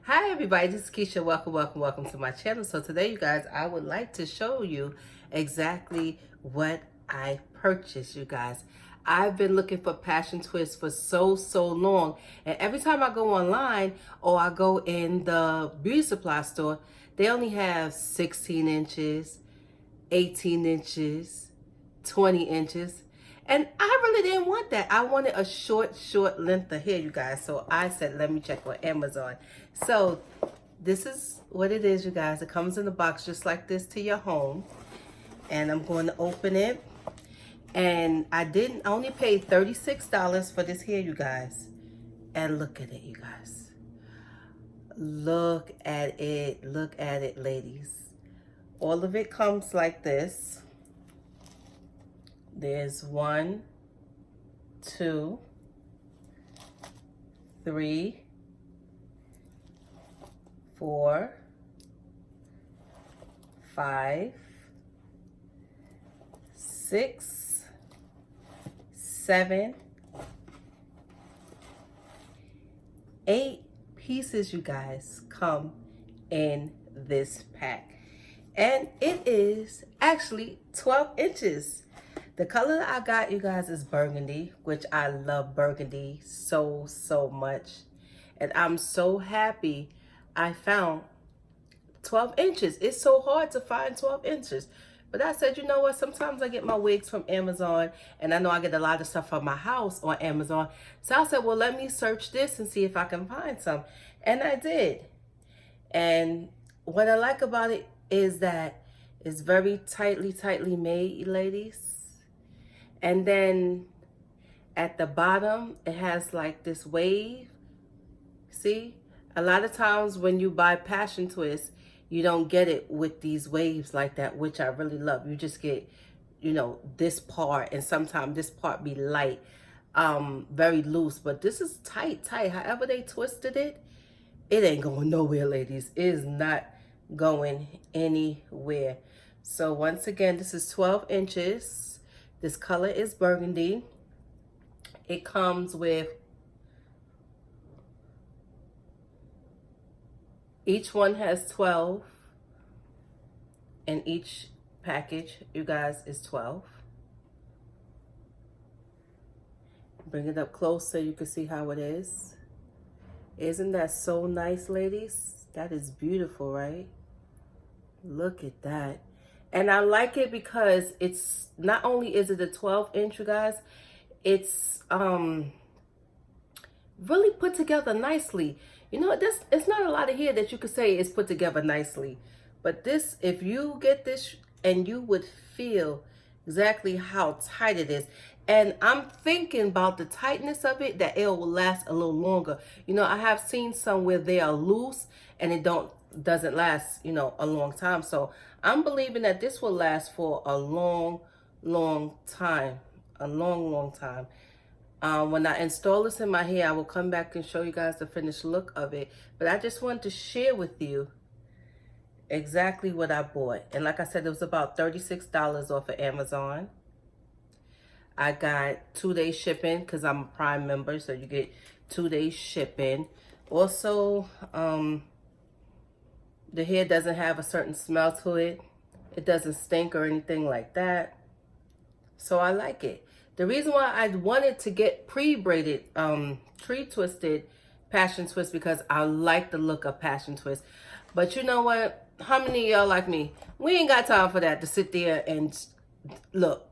Hi everybody, this is Keisha. Welcome to my channel. So today, you guys, I would like to show you exactly what I purchased, you guys. I've been looking for passion twists for so long, and every time I go online or I go in the beauty supply store, they only have 16 inches, 18 inches, 20 inches. And I really didn't want that. I wanted a short length of hair, you guys. So I said, let me check on Amazon. So this is what it is, you guys. It comes in a box just like this to your home. And I'm going to open it. And I only paid $36 for this hair, you guys. And look at it, you guys. Look at it. Look at it, ladies. All of it comes like this. There's 1, 2, 3, 4, 5, 6, 7, 8 pieces, you guys, come in this pack. And it is actually 12 inches. The color that I got, you guys, is burgundy, which I love burgundy so much. And I'm so happy I found 12 inches. It's so hard to find 12 inches. But I said, you know what? Sometimes I get my wigs from Amazon, and I know I get a lot of stuff from my house on Amazon. So I said, well, let me search this and see if I can find some. And I did. And what I like about it is that it's very tightly made, ladies. And then at the bottom, it has like this wave. See? A lot of times when you buy passion twists, you don't get it with these waves like that, which I really love. You just get, you know, this part, and sometimes this part be light, very loose. But this is tight. However they twisted it, it ain't going nowhere, ladies. It is not going anywhere. So once again, this is 12 inches. This color is burgundy. It comes with, each one has 12, and each package, you guys, is 12. Bring it up close so you can see how it is. Isn't that so nice, ladies? That is beautiful, right? Look at that. And I like it because it's not only is it a 12 inch, you guys, it's really put together nicely. You know, it's not a lot of hair that you could say is put together nicely. But this, if you get this, and you would feel exactly how tight it is. And I'm thinking about the tightness of it, that it will last a little longer. You know, I have seen some where they are loose and it doesn't last, you know, a long time. So I'm believing that this will last for a long time. A long time. When I install this in my hair, I will come back and show you guys the finished look of it. But I just wanted to share with you exactly what I bought. And like I said, it was about $36 off of Amazon. I got 2-day shipping because I'm a Prime member, so you get 2-day shipping. Also, the hair doesn't have a certain smell to it. It doesn't stink or anything like that. So I like it. The reason why I wanted to get pre-braided, tree twisted passion twist, because I like the look of passion twist. But you know what? How many of y'all like me? We ain't got time for that, to sit there and look.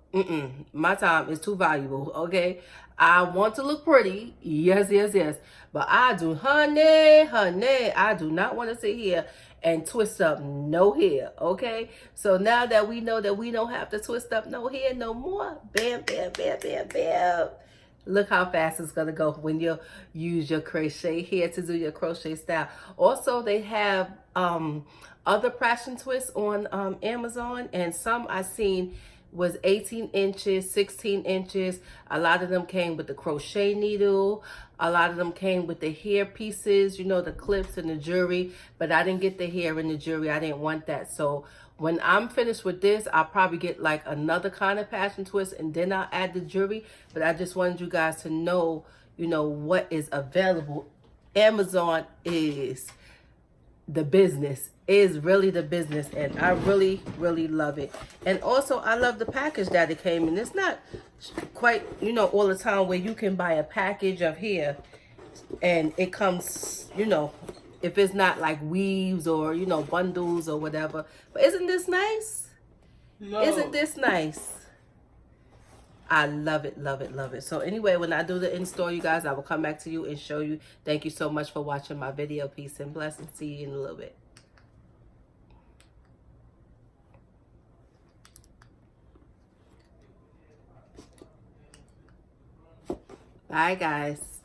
My time is too valuable, okay? I want to look pretty, yes. But I do, honey, I do not want to sit here and twist up no hair, okay? So now that we know that we don't have to twist up no hair no more, bam. Look how fast it's gonna go when you use your crochet hair to do your crochet style. Also, they have other passion twists on Amazon, and some I seen was 18 inches, 16 inches. A lot of them came with the crochet needle. A lot of them came with the hair pieces, you know, the clips and the jewelry. But I didn't get the hair and the jewelry. I didn't want that. So when I'm finished with this, I'll probably get like another kind of passion twist, and then I'll add the jewelry. But I just wanted you guys to know, you know, what is available. Amazon is the business. Is really the business, and I really love it. And also I love the package that it came in. It's not quite, you know, all the time where you can buy a package of here and it comes, you know, if it's not like weaves or, you know, bundles or whatever. But isn't this nice? No. Isn't this nice? I love it, love it, love it. So anyway, when I do the in-store, you guys, I will come back to you and show you. Thank you so much for watching my video. Peace and blessings. See you in a little bit. Bye, guys.